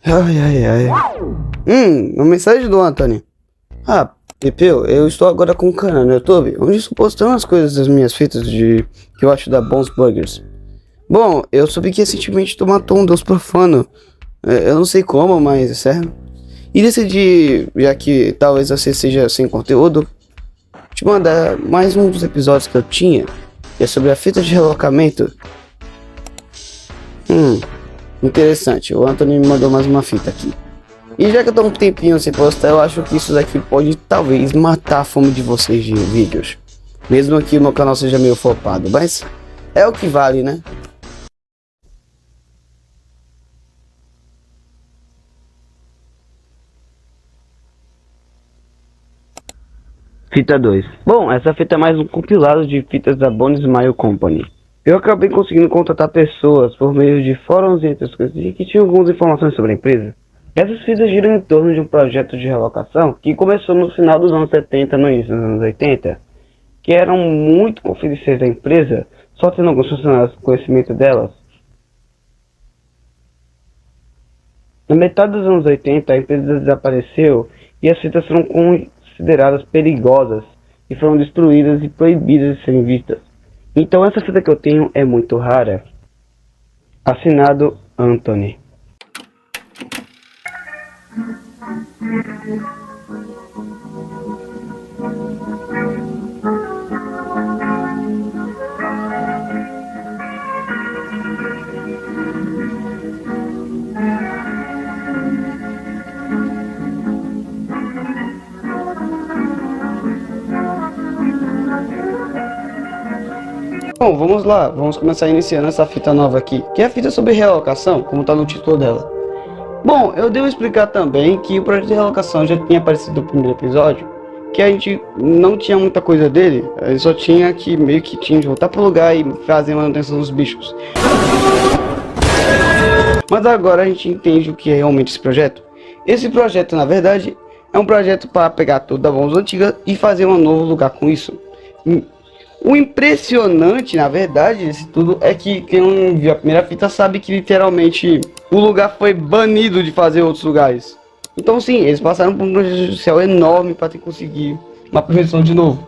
Ai, ai, ai. Uma mensagem do Anthony. Ah, Pepeu, eu estou agora com um canal no YouTube, onde estou postando as coisas das minhas fitas de que eu acho da Bons Burgers. Bom, eu soube que recentemente tu matou um deus profano. Eu não sei como, mas é sério. E decidi, já que talvez você seja sem conteúdo, te mandar mais um dos episódios que eu tinha, que é sobre a fita de relocamento. Interessante, o Anthony me mandou mais uma fita aqui. E já que eu tô um tempinho sem postar, eu acho que isso daqui pode talvez matar a fome de vocês de vídeos. Mesmo que o meu canal seja meio flopado, mas é o que vale, né? Fita 2. Bom, essa fita é mais um compilado de fitas da Bone Smile Company. Eu acabei conseguindo contatar pessoas por meio de fóruns e outras coisas que tinham algumas informações sobre a empresa. Essas fitas giram em torno de um projeto de relocação que começou no final dos anos 70 no início dos anos 80, que eram muito confidenciais da empresa, só tendo alguns funcionários com conhecimento delas. Na metade dos anos 80, a empresa desapareceu e as fitas foram consideradas perigosas e foram destruídas e proibidas de serem vistas. Então essa fita que eu tenho é muito rara. Assinado Anthony. Bom, vamos lá, vamos começar iniciando essa fita nova aqui, que é a fita sobre realocação, como está no título dela. Bom, eu devo explicar também que o projeto de realocação já tinha aparecido no primeiro episódio, que a gente não tinha muita coisa dele, ele só tinha que meio que tinha de voltar pro lugar e fazer manutenção dos bichos. Mas agora a gente entende o que é realmente esse projeto. Esse projeto, na verdade, é um projeto para pegar toda a Bons antiga e fazer um novo lugar com isso. O impressionante, na verdade, desse tudo é que quem viu a primeira fita sabe que literalmente o lugar foi banido de fazer outros lugares. Então sim, eles passaram por um processo judicial enorme para ter conseguir uma permissão de novo.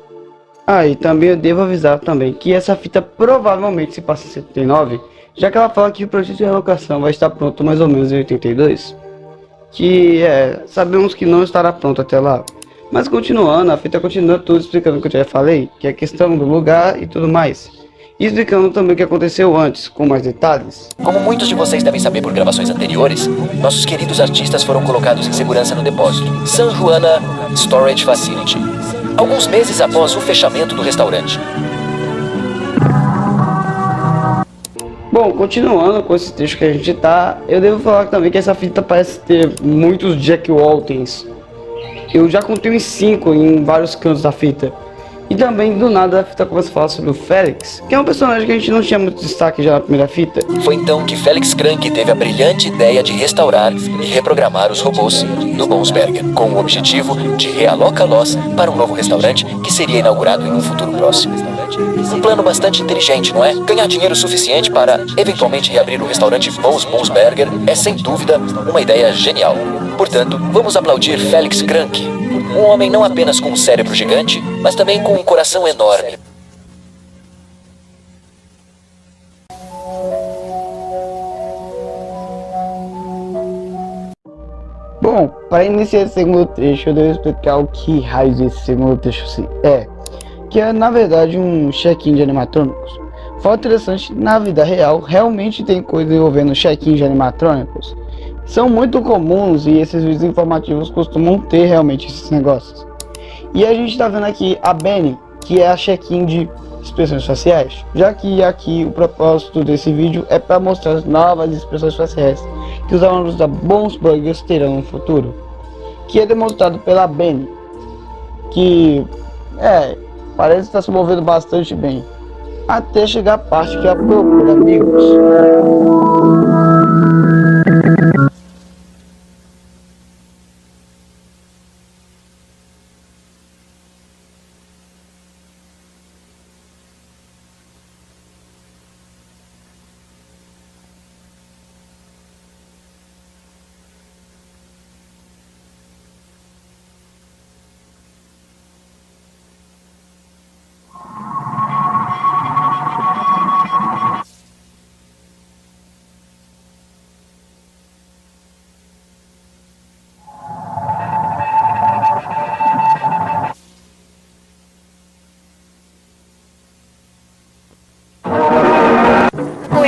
Ah, e também eu devo avisar também que essa fita provavelmente se passa em 79, já que ela fala que o projeto de relocação vai estar pronto mais ou menos em 82, que sabemos que não estará pronto até lá. Mas continuando, a fita continua tudo explicando o que eu já falei, que é a questão do lugar e tudo mais. E explicando também o que aconteceu antes, com mais detalhes. Como muitos de vocês devem saber por gravações anteriores, nossos queridos artistas foram colocados em segurança no depósito San Juana Storage Facility, alguns meses após o fechamento do restaurante. Bom, continuando com esse trecho que a gente tá, eu devo falar também que essa fita parece ter muitos Jack Waltons. Eu já contei uns 5 em vários cantos da fita. E também, do nada, a fita começa a falar sobre o Félix, que é um personagem que a gente não tinha muito destaque já na primeira fita. Foi então que Felix Crank teve a brilhante ideia de restaurar e reprogramar os robôs do Bonsberger, com o objetivo de realocá-los para um novo restaurante que seria inaugurado em um futuro próximo. Um plano bastante inteligente, não é? Ganhar dinheiro suficiente para, eventualmente, reabrir o restaurante Bonsberger é, sem dúvida, uma ideia genial. Portanto, vamos aplaudir Felix Crank, um homem não apenas com um cérebro gigante, mas também com um coração enorme. Bom, para iniciar esse segundo trecho, eu devo explicar o que raios esse segundo trecho é. Que é, na verdade, um check-in de animatrônicos. Fala interessante, na vida real, realmente tem coisa envolvendo check-in de animatrônicos. São muito comuns e esses vídeos informativos costumam ter realmente esses negócios. E a gente está vendo aqui a Benny, que é a check-in de expressões faciais, já que aqui o propósito desse vídeo é para mostrar as novas expressões faciais que os alunos da Bons Burgers terão no futuro, que é demonstrado pela Benny, que parece estar se movendo bastante bem, até chegar a parte que é a procura amigos.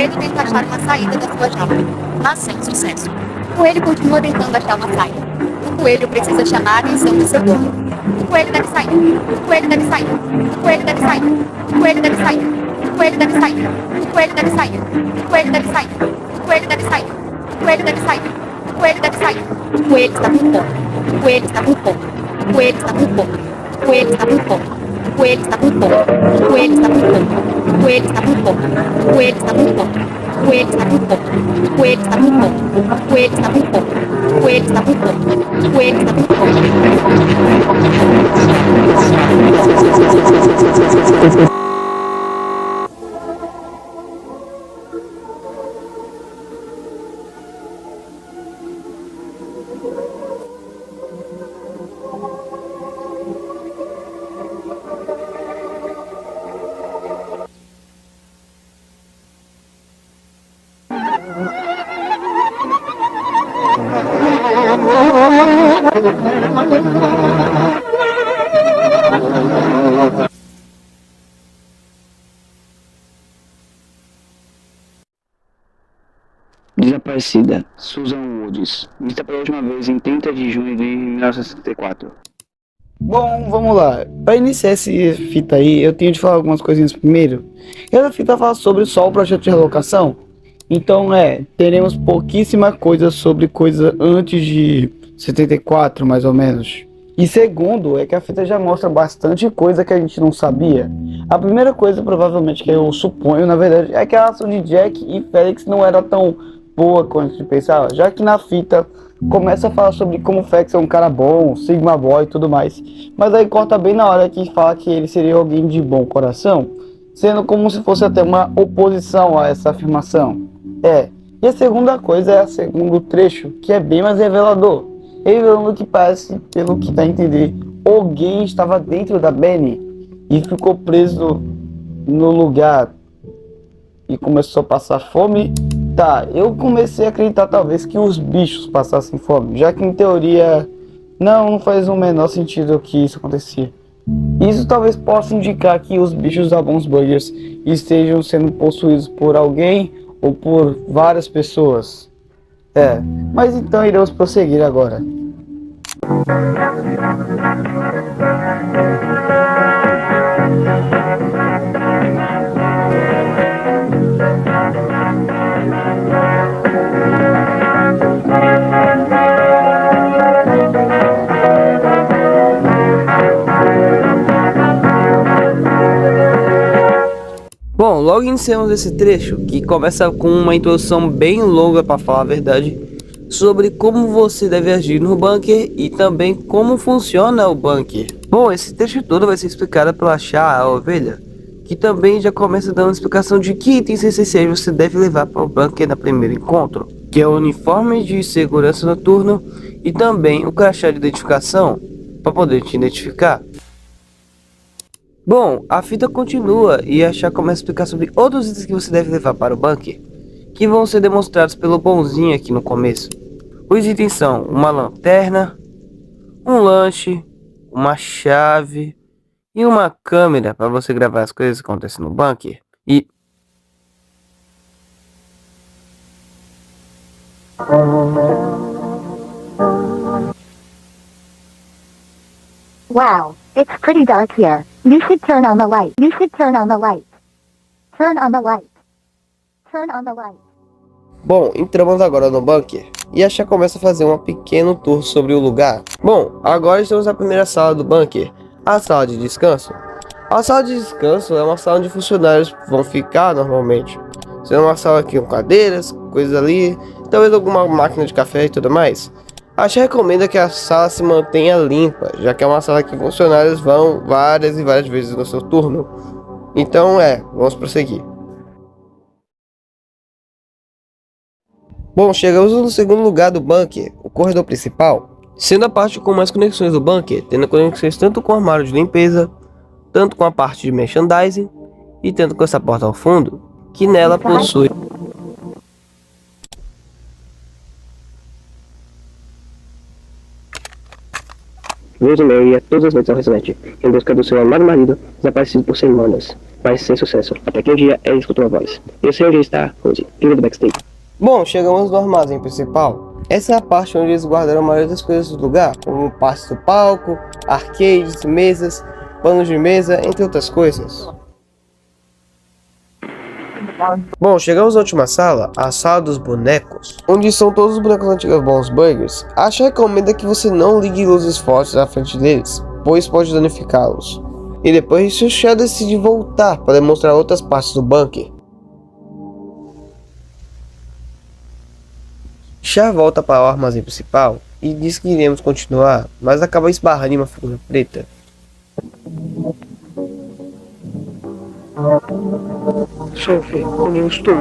coelho tenta achar uma saída da sua jaula, mas sem sucesso. O coelho continua tentando achar uma saída. O coelho precisa chamar a atenção do seu dono. O coelho deve sair. O coelho deve sair. O coelho deve sair. O coelho deve sair. O coelho deve sair. O coelho deve sair. O coelho deve sair. O coelho deve sair. O coelho deve sair. O coelho deve sair. O coelho está com fome. O coelho está com fome. O coelho está com fome. O coelho está com fome. O coelho está com fome. O coelho está com fome. O coelho está com fome. O coelho está com fome. O coelho está com fome. O coelho está com fome. O coelho está com fome. O coelho está com fome. O coelho está com fome. Desaparecida, Susan Woods, vista pela última vez em 30 de junho de 1964. Bom, vamos lá. Para iniciar essa fita aí, eu tenho de falar algumas coisinhas primeiro. Essa fita fala sobre só o projeto de relocação. Então, teremos pouquíssima coisa sobre coisa antes de 74, mais ou menos. E segundo, é que a fita já mostra bastante coisa que a gente não sabia. A primeira coisa, provavelmente, que eu suponho, na verdade, é que a relação de Jack e Felix não era tão boa quanto a gente pensava, já que na fita começa a falar sobre como Felix é um cara bom, Sigma Boy e tudo mais, mas aí corta bem na hora que fala que ele seria alguém de bom coração, sendo como se fosse até uma oposição a essa afirmação. E a segunda coisa é o segundo trecho, que é bem mais revelador, revelando que parece, pelo que dá a entender, alguém estava dentro da Benny e ficou preso no lugar e começou a passar fome. Tá, eu comecei a acreditar talvez que os bichos passassem fome, já que em teoria não faz o menor sentido que isso acontecia. Isso talvez possa indicar que os bichos da Bones Burgers estejam sendo possuídos por alguém ou por várias pessoas. Mas então iremos prosseguir agora. Bom, logo iniciamos esse trecho, que começa com uma introdução bem longa, para falar a verdade, sobre como você deve agir no bunker e também como funciona o bunker. Bom, esse trecho todo vai ser explicado pela Chá, a ovelha, que também já começa dando uma explicação de que itens essenciais você deve levar para o bunker no primeiro encontro, que é o uniforme de segurança noturno e também o crachá de identificação, para poder te identificar. Bom, a fita continua e a Chá começa a explicar sobre outros itens que você deve levar para o bunker, que vão ser demonstrados pelo bonzinho aqui no começo. Os itens são uma lanterna, um lanche, uma chave e uma câmera para você gravar as coisas que acontecem no bunker. Wow, it's pretty dark here. You should turn on the light. You should turn on the light. Turn on the light. Turn on the light. Bom, entramos agora no bunker e a Chá começa a fazer um pequeno tour sobre o lugar. Bom, agora estamos na primeira sala do bunker, a sala de descanso. A sala de descanso é uma sala onde funcionários vão ficar normalmente. Sendo uma sala aqui com cadeiras, coisas ali, talvez alguma máquina de café e tudo mais. A Chá recomenda que a sala se mantenha limpa, já que é uma sala que funcionários vão várias e várias vezes no seu turno. Então vamos prosseguir. Bom, chegamos no segundo lugar do bunker, o corredor principal, sendo a parte com mais conexões do bunker, tendo conexões tanto com o armário de limpeza, tanto com a parte de merchandising e tanto com essa porta ao fundo, que nela possui Rosemary ia todas as noites ao restaurante, em busca do seu amado marido, desaparecido por semanas. mas sem sucesso. Até que um dia ele escutou a voz. Eu sei onde está, Rose. Vinda do backstage. Bom, chegamos no armazém principal. Essa é a parte onde eles guardaram a maioria das coisas do lugar, como partes do palco, arcades, mesas, panos de mesa, entre outras coisas. Bom, chegamos na última sala, a sala dos bonecos, onde estão todos os bonecos antigos Bons Burgers. A Asha recomenda que você não ligue luzes fortes à frente deles, pois pode danificá-los. E depois disso, Shea decide voltar para demonstrar outras partes do bunker. Shea volta para o armazém principal e diz que iremos continuar, mas acaba esbarrando em uma figura preta. Sophie, onde eu estou?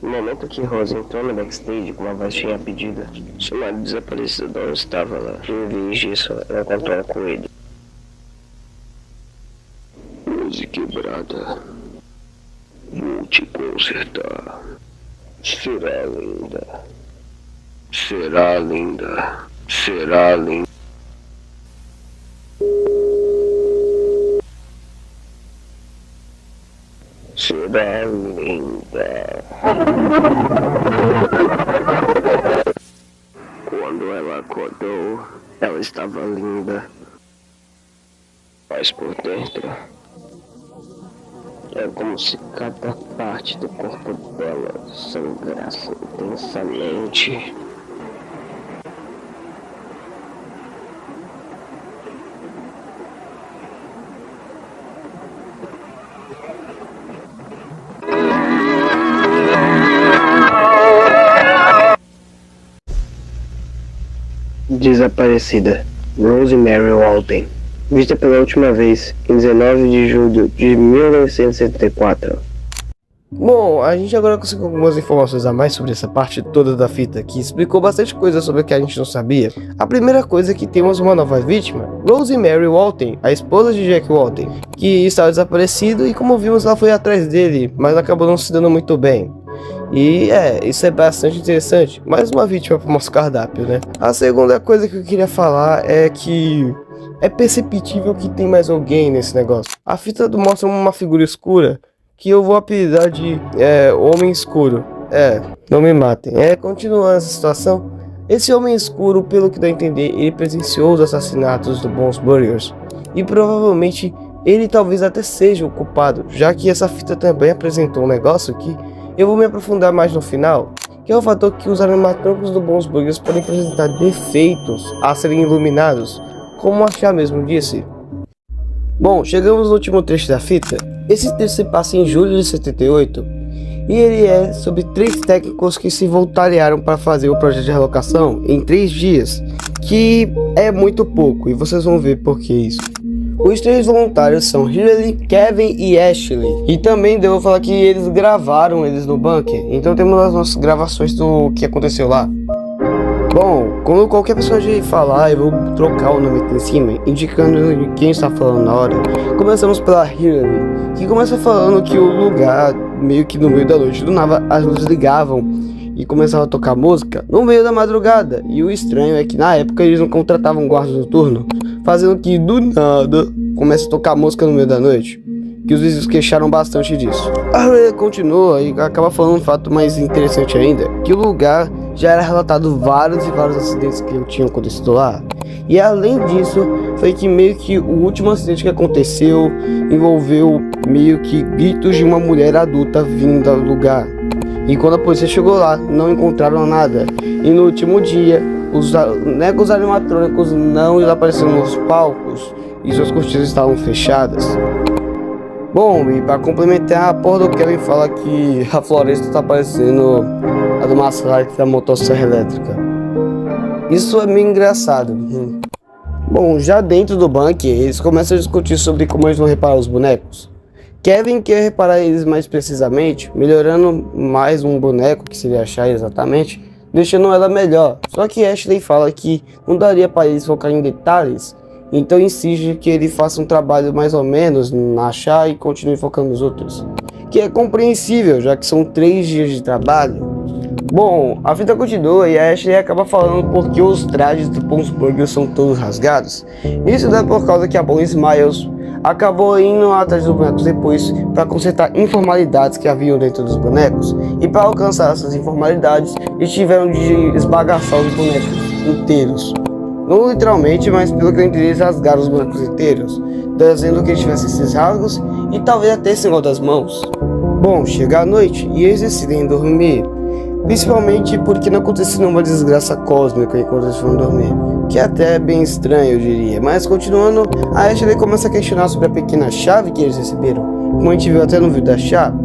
No momento que Rose entrou no backstage com uma voz cheia pedida, seu marido desaparecido não estava lá. Em vez disso, ela encontrou com ele. Rose quebrada. Vou te consertar. Será linda. Será linda. Será linda. Será linda. Quando ela acordou, ela estava linda. Mas por dentro, é como se cada parte do corpo dela sangrasse intensamente. Desaparecida, Rosemary Walton, vista pela última vez em 19 de julho de 1974. Bom, a gente agora conseguiu algumas informações a mais sobre essa parte toda da fita, que explicou bastante coisa sobre o que a gente não sabia. A primeira coisa é que temos uma nova vítima, Rosemary Walton, a esposa de Jack Walton, que estava desaparecido e, como vimos, ela foi atrás dele, mas acabou não se dando muito bem. E isso é bastante interessante. Mais uma vítima para o nosso cardápio, né? A segunda coisa que eu queria falar é que é perceptível que tem mais alguém nesse negócio. A fita mostra uma figura escura que eu vou apelidar de Homem Escuro. Não me matem. Continuando essa situação, esse Homem Escuro, pelo que dá a entender, ele presenciou os assassinatos do Bons Burgers. E provavelmente ele talvez até seja o culpado, já que essa fita também apresentou um negócio que eu vou me aprofundar mais no final, que é o fator que os animatrônicos do Bons Burgers podem apresentar defeitos a serem iluminados, como a Chá mesmo disse. Bom, chegamos no último trecho da fita. Esse trecho se passa em julho de 78 e ele é sobre 3 técnicos que se voluntariaram para fazer o projeto de relocação em 3 dias, que é muito pouco e vocês vão ver por que isso. Os 3 voluntários são Hillary, Kevin e Ashley. E também devo falar que eles gravaram eles no bunker. Então temos as nossas gravações do que aconteceu lá. Bom, quando qualquer personagem falar, eu vou trocar o nome aqui em cima, indicando quem está falando na hora. Começamos pela Hillary, que começa falando que o lugar, meio que no meio da noite, do nada as luzes ligavam e começava a tocar música no meio da madrugada. E o estranho é que na época eles não contratavam guarda noturno, fazendo que do nada comece a tocar música no meio da noite, que os vizinhos queixaram bastante disso. A Hillary continua e acaba falando um fato mais interessante ainda, que o lugar já era relatado vários e vários acidentes que tinham acontecido lá. E além disso, foi que meio que o último acidente que aconteceu envolveu meio que gritos de uma mulher adulta vindo do lugar. E quando a polícia chegou lá, não encontraram nada. E no último dia, os animatrônicos não apareceram nos palcos e suas cortinas estavam fechadas. Bom, e para complementar, a porra do Kevin fala que a floresta está parecendo a do Maslach da motosserra elétrica. Isso é meio engraçado. Bom, já dentro do bunker, eles começam a discutir sobre como eles vão reparar os bonecos. Kevin quer reparar eles mais precisamente, melhorando mais um boneco, que seria achar exatamente, deixando ela melhor. Só que Ashley fala que não daria para eles focar em detalhes, então insiste que ele faça um trabalho mais ou menos na achar e continue focando nos outros. Que é compreensível, já que são 3 dias de trabalho. Bom, a fita continua e a Ashley acaba falando porque os trajes do Bones Burger são todos rasgados. Isso é por causa que a Bones Miles acabou indo atrás dos bonecos depois para consertar informalidades que haviam dentro dos bonecos. E para alcançar essas informalidades, eles tiveram de esbagaçar os bonecos inteiros. Não literalmente, mas pelo que eu entendi, eles rasgaram os bonecos inteiros, trazendo que eles tivessem esses rasgos e talvez até esse negócio das mãos. Bom, chega a noite e eles decidem dormir. Principalmente porque não aconteceu nenhuma desgraça cósmica enquanto eles foram dormir, que até é bem estranho, eu diria. Mas continuando, a Ashley começa a questionar sobre a pequena chave que eles receberam, como a gente viu até no vídeo da chave,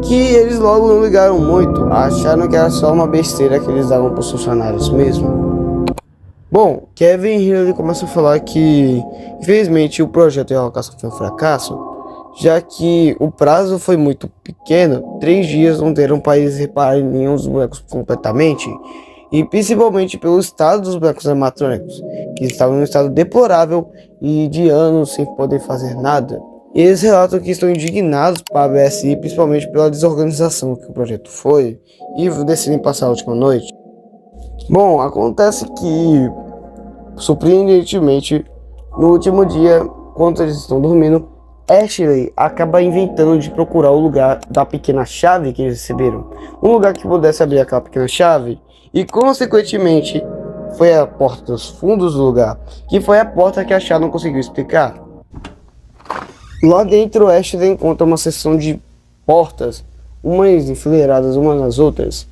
que eles logo não ligaram muito, acharam que era só uma besteira que eles davam para os funcionários mesmo. Bom, Kevin e Hillary começam a falar que, infelizmente, o projeto de alocação foi um fracasso, já que o prazo foi muito pequeno. 3 dias não deram para eles repararem nenhum dos bonecos completamente, e principalmente pelo estado dos bonecos animatrônicos, que estavam em um estado deplorável e de anos sem poder fazer nada. E eles relatam que estão indignados para a BSI, principalmente pela desorganização que o projeto foi, e decidem passar a última noite. Bom, acontece que, surpreendentemente, no último dia, quando eles estão dormindo, Ashley acaba inventando de procurar o lugar da pequena chave que eles receberam. Um lugar que pudesse abrir aquela pequena chave. E consequentemente foi a porta dos fundos do lugar, que foi a porta que a Chá não conseguiu explicar. Lá dentro, Ashley encontra uma seção de portas, umas enfileiradas umas nas outras,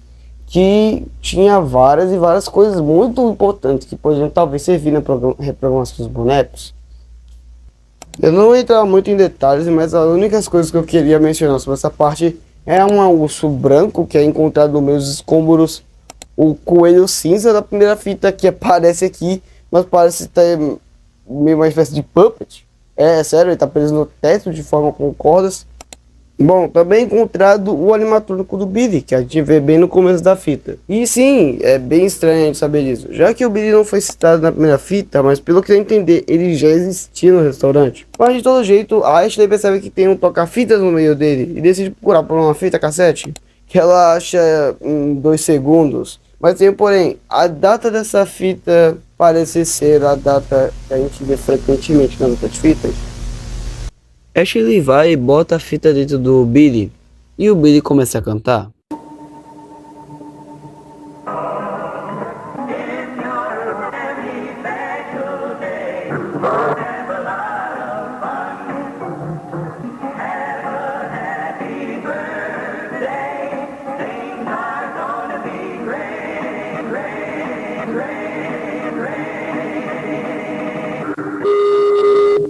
que tinha várias e várias coisas muito importantes que poderiam talvez servir na reprogramação dos bonecos. Eu não vou entrar muito em detalhes, mas as únicas coisas que eu queria mencionar sobre essa parte é um urso branco que é encontrado no meio dos escombros, o coelho cinza da primeira fita que aparece aqui, mas parece ter meio uma espécie de puppet. É sério, ele tá preso no teto de forma com cordas. Bom, também encontrado o animatrônico do Billy, que a gente vê bem no começo da fita. E sim, é bem estranho a gente saber disso, já que o Billy não foi citado na primeira fita, mas pelo que eu entender, ele já existia no restaurante. Mas de todo jeito, a Ashley percebe que tem um toca-fitas no meio dele e decide procurar por uma fita cassete, que ela acha em 2 segundos. Mas tem porém, a data dessa fita parece ser a data que a gente vê frequentemente nas outras fitas. Ashley vai e bota a fita dentro do Billy, e o Billy começa a cantar.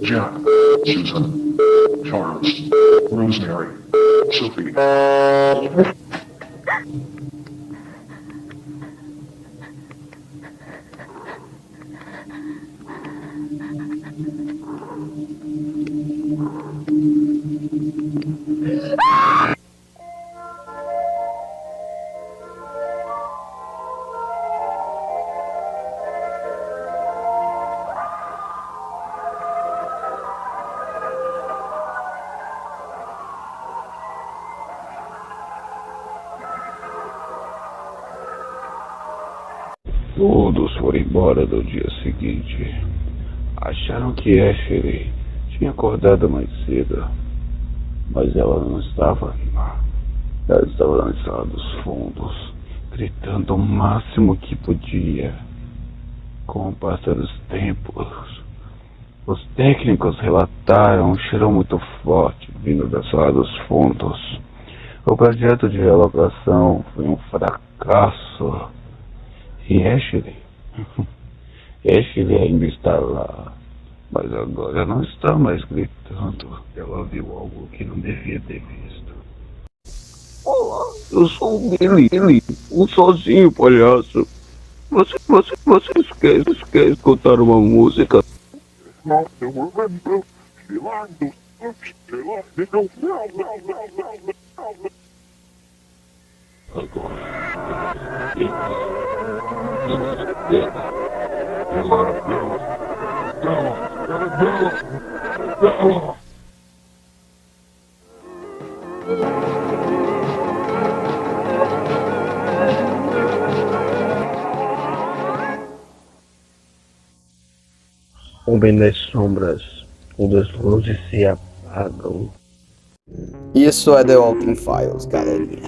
Jack, Susan, Charles, Rosemary, Sophie. Todos foram embora no dia seguinte. Acharam que Ashley tinha acordado mais cedo, mas ela não estava lá. Ela estava na sala dos fundos, gritando o máximo que podia. Com o passar dos tempos, os técnicos relataram um cheiro muito forte vindo da sala dos fundos. O projeto de realocação foi um fracasso. E Ashley ainda está lá, mas agora não está mais gritando. Ela viu algo que não devia ter visto. Olá, eu sou o Billy, o sozinho palhaço. Vocês querem escutar uma música? Não, eu lembro. O bem das sombras, quando as luzes se apagam. Isso é The Walking Files, galerinha.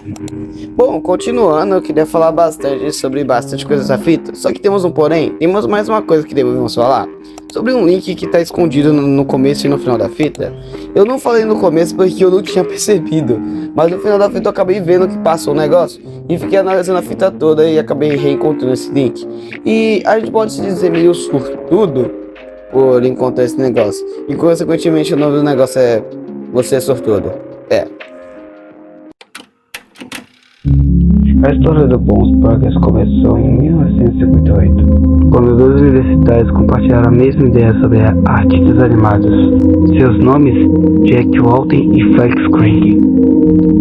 Bom, continuando, eu queria falar bastante coisa dessa fita. Só que temos um porém, temos mais uma coisa que devemos falar. Sobre um link que tá escondido no começo e no final da fita. Eu não falei no começo porque eu não tinha percebido. Mas no final da fita eu acabei vendo que passou o negócio. E fiquei analisando a fita toda e acabei reencontrando esse link. E a gente pode se dizer meio sortudo por encontrar esse negócio. E consequentemente o nome do negócio é Você é Sortudo. É. A história do Bones Burgers começou em 1958, quando dois universitários compartilharam a mesma ideia sobre artistas animados. Seus nomes, Jack Walton e Felix Crank.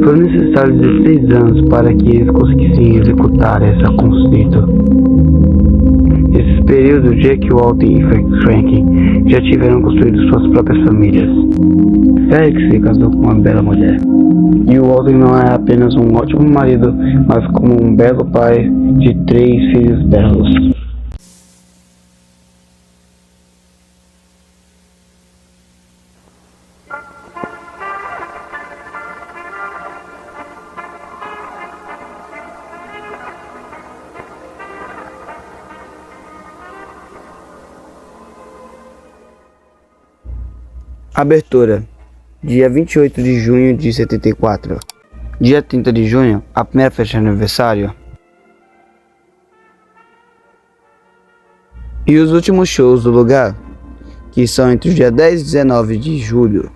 Foram necessários 16 anos para que eles conseguissem executar esse conceito. Nesse período, Jack Walton e Felix Crank já tiveram construído suas próprias famílias. Felix se casou com uma bela mulher. E o Walton não é apenas um ótimo marido, mas como um belo pai de 3 filhos belos. Abertura. Dia 28 de junho de 74. Dia 30 de junho, a primeira festa de aniversário. E os últimos shows do lugar, que são entre o dia 10 e 19 de julho.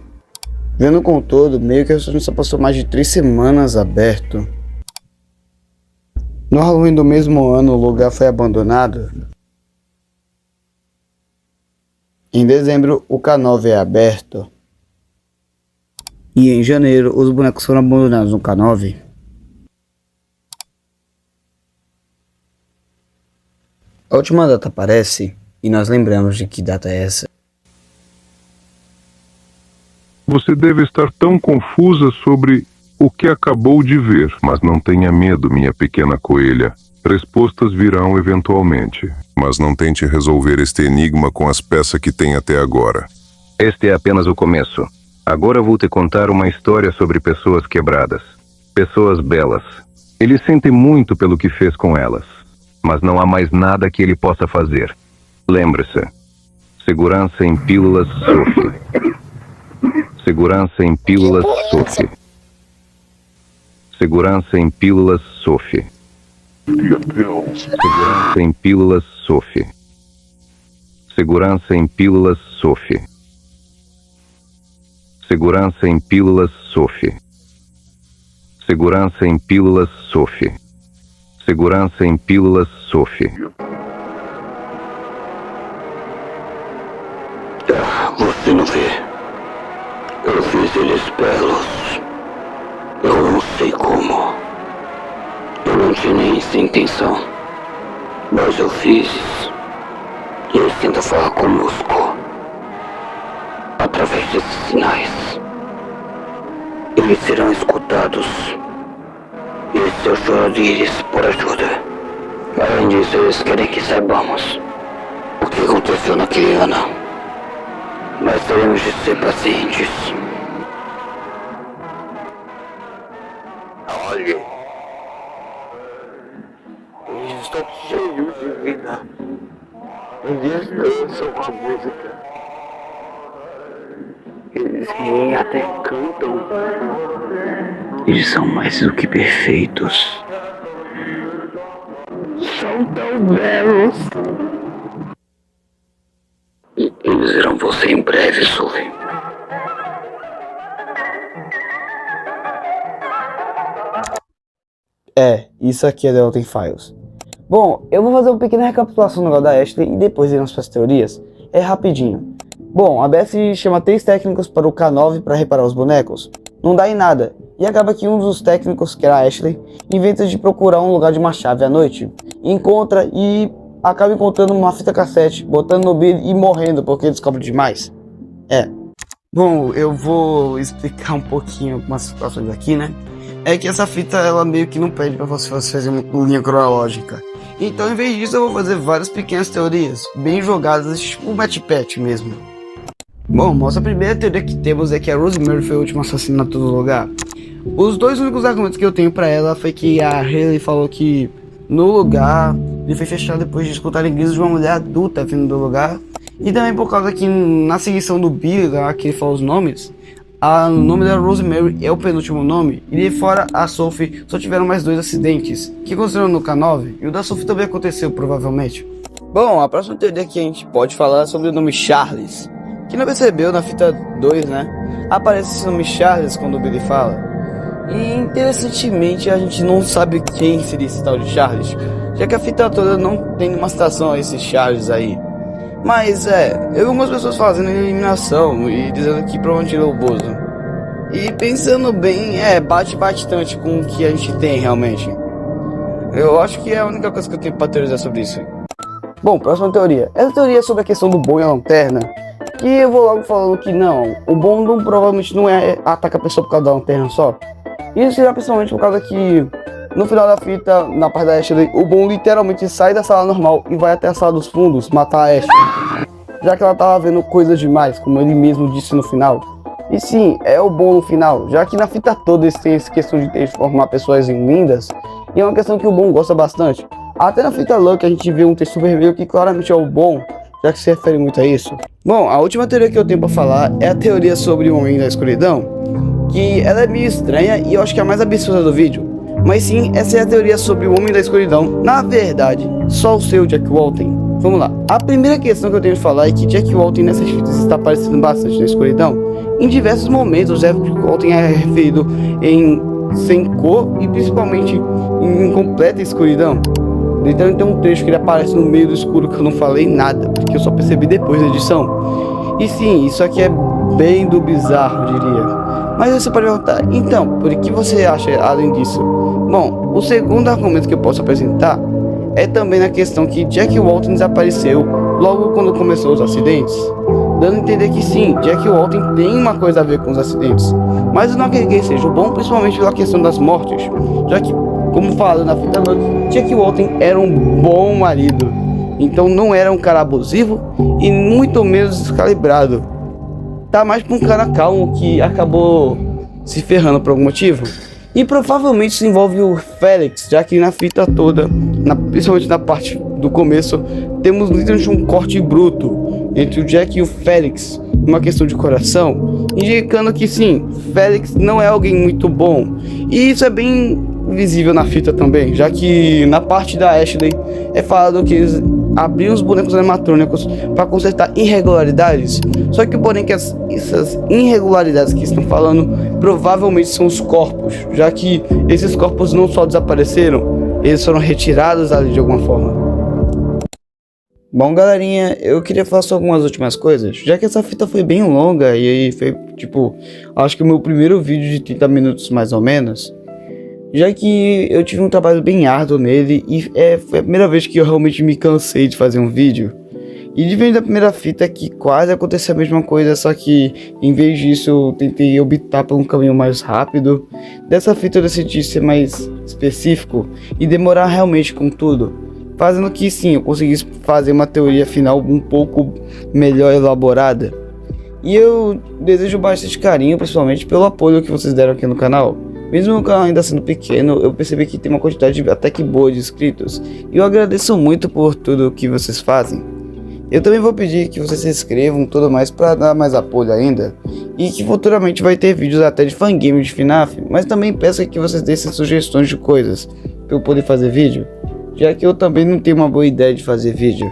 Vendo com todo, meio que a restaurante só passou mais de 3 semanas aberto. No Halloween do mesmo ano, o lugar foi abandonado. Em dezembro, o K9 é aberto. E em janeiro, os bonecos foram abandonados no K9. A última data aparece e nós lembramos de que data é essa. Você deve estar tão confusa sobre o que acabou de ver, mas não tenha medo, minha pequena coelha. Respostas virão eventualmente, mas não tente resolver este enigma com as peças que tem até agora. Este é apenas o começo. Agora vou te contar uma história sobre pessoas quebradas. Pessoas belas. Ele sente muito pelo que fez com elas, mas não há mais nada que ele possa fazer. Lembre-se. Segurança em pílulas Sophie. Segurança em pílulas Sophie. Segurança em pílulas Sophie. Segurança em pílulas Sophie. Segurança em pílulas Sophie. Segurança em pílulas Sophie. Segurança em pílulas Sophie. Segurança em pílulas Sophie. Você não vê? Eu fiz eles belos. Eu não sei como. Eu não tinha nem essa intenção. Mas eu fiz. E eles tentam falar conosco. Através desses sinais. Eles serão escutados. E se eu chorar por ajuda. Além disso, eles querem que saibamos o que aconteceu naquele ano. Mas teremos de ser pacientes. Olhe. Eles estão cheios de vida. Eles dançam com música. Eles riem até cantam. Eles são mais do que perfeitos. São tão belos. E eles verão você em breve, Sophie. Isso aqui é The Walking Files. Bom, eu vou fazer uma pequena recapitulação do negócio da Ashley e depois iremos para as teorias. É rapidinho. Bom, a Beth chama 3 técnicos para o K9 para reparar os bonecos. Não dá em nada. E acaba que um dos técnicos, que era a Ashley, inventa de procurar um lugar de uma chave à noite. Encontra e acaba encontrando uma fita cassete, botando no ouvido e morrendo porque descobre demais. Bom, eu vou explicar um pouquinho algumas situações aqui, né? É que essa fita, ela meio que não pede pra você fazer uma linha cronológica. Então, em vez disso, eu vou fazer várias pequenas teorias, bem jogadas, tipo Match Pet mesmo. Bom, nossa primeira teoria que temos é que a Rosemary foi o último assassinato do lugar. Os dois únicos argumentos que eu tenho pra ela foi que a Hayley falou que no lugar ele foi fechado depois de escutar gritos de uma mulher adulta vindo do lugar. E também por causa que na seguição do Billy, lá que ele falou os nomes, o nome da Rosemary é o penúltimo nome. E de fora a Sophie só tiveram mais 2 acidentes, que aconteceram no K9, e o da Sophie também aconteceu provavelmente. Bom, a próxima teoria que a gente pode falar é sobre o nome Charles. Quem não percebeu, na fita 2, né, aparece esse nome Charles quando o Billy fala. E interessantemente a gente não sabe quem seria esse tal de Charles, já que a fita toda não tem uma citação a esse Charles aí. Mas eu vi algumas pessoas fazendo eliminação e dizendo que provavelmente ele é o Bozo. E pensando bem, bate bastante com o que a gente tem realmente. Eu acho que é a única coisa que eu tenho pra teorizar sobre isso. Bom, próxima teoria. Essa teoria é sobre a questão do bom e a lanterna. Que eu vou logo falando que não, o bom provavelmente não ataca a pessoa por causa da lanterna só. Isso será principalmente por causa que no final da fita, na parte da Ashley, o bom literalmente sai da sala normal e vai até a sala dos fundos matar a Ashley, já que ela tava vendo coisas demais, como ele mesmo disse no final. E sim, é o bom no final, já que na fita toda eles têm essa questão de transformar pessoas em lindas, e é uma questão que o bom gosta bastante. Até na fita Luck a gente vê um texto vermelho que claramente é o bom, já que se refere muito a isso. Bom, a última teoria que eu tenho pra falar é a teoria sobre o Homem da Escuridão, que ela é meio estranha e eu acho que é a mais absurda do vídeo. Mas sim, essa é a teoria sobre o Homem da Escuridão. Na verdade, só o seu Jack Walton. Vamos lá. A primeira questão que eu tenho de falar é que Jack Walton nessas fitas está aparecendo bastante na escuridão. Em diversos momentos, Jack Walton é referido em sem cor e principalmente em completa escuridão. Então tem um trecho que ele aparece no meio do escuro que eu não falei nada, porque eu só percebi depois da edição. E sim, isso aqui é bem do bizarro, diria. Mas você pode perguntar, então, por que você acha além disso? Bom, o segundo argumento que eu posso apresentar é também na questão que Jack Walton desapareceu logo quando começou os acidentes, dando a entender que sim, Jack Walton tem uma coisa a ver com os acidentes, mas eu não acredito que seja bom, principalmente pela questão das mortes, já que, como falo na fita noite, Jack Walton era um bom marido, então não era um cara abusivo e muito menos descalibrado. Tá mais pra um cara calmo que acabou se ferrando por algum motivo. E provavelmente isso envolve o Felix, já que na fita toda, principalmente na parte do começo, temos literalmente um corte bruto entre o Jack e o Felix, uma questão de coração, indicando que sim, Felix não é alguém muito bom. E isso é bem visível na fita também, já que na parte da Ashley é falado que eles abriram os bonecos animatrônicos para consertar irregularidades, só que porém que essas irregularidades que estão falando provavelmente são os corpos, já que esses corpos não só desapareceram, eles foram retirados ali de alguma forma. Bom, galerinha, eu queria falar só algumas últimas coisas, já que essa fita foi bem longa e aí foi tipo, acho que o meu primeiro vídeo de 30 minutos mais ou menos, já que eu tive um trabalho bem árduo nele e foi a primeira vez que eu realmente me cansei de fazer um vídeo. E diferente da primeira fita, que quase aconteceu a mesma coisa, só que em vez disso eu tentei optar por um caminho mais rápido. Dessa fita eu decidi ser mais específico e demorar realmente com tudo, fazendo que sim, eu conseguisse fazer uma teoria final um pouco melhor elaborada. E eu desejo bastante carinho, principalmente pelo apoio que vocês deram aqui no canal. Mesmo o canal ainda sendo pequeno, eu percebi que tem uma quantidade até que boa de inscritos. E eu agradeço muito por tudo que vocês fazem. Eu também vou pedir que vocês se inscrevam e tudo mais para dar mais apoio ainda. E que futuramente vai ter vídeos até de fangame de FNAF. Mas também peço que vocês deixem sugestões de coisas para eu poder fazer vídeo, já que eu também não tenho uma boa ideia de fazer vídeo.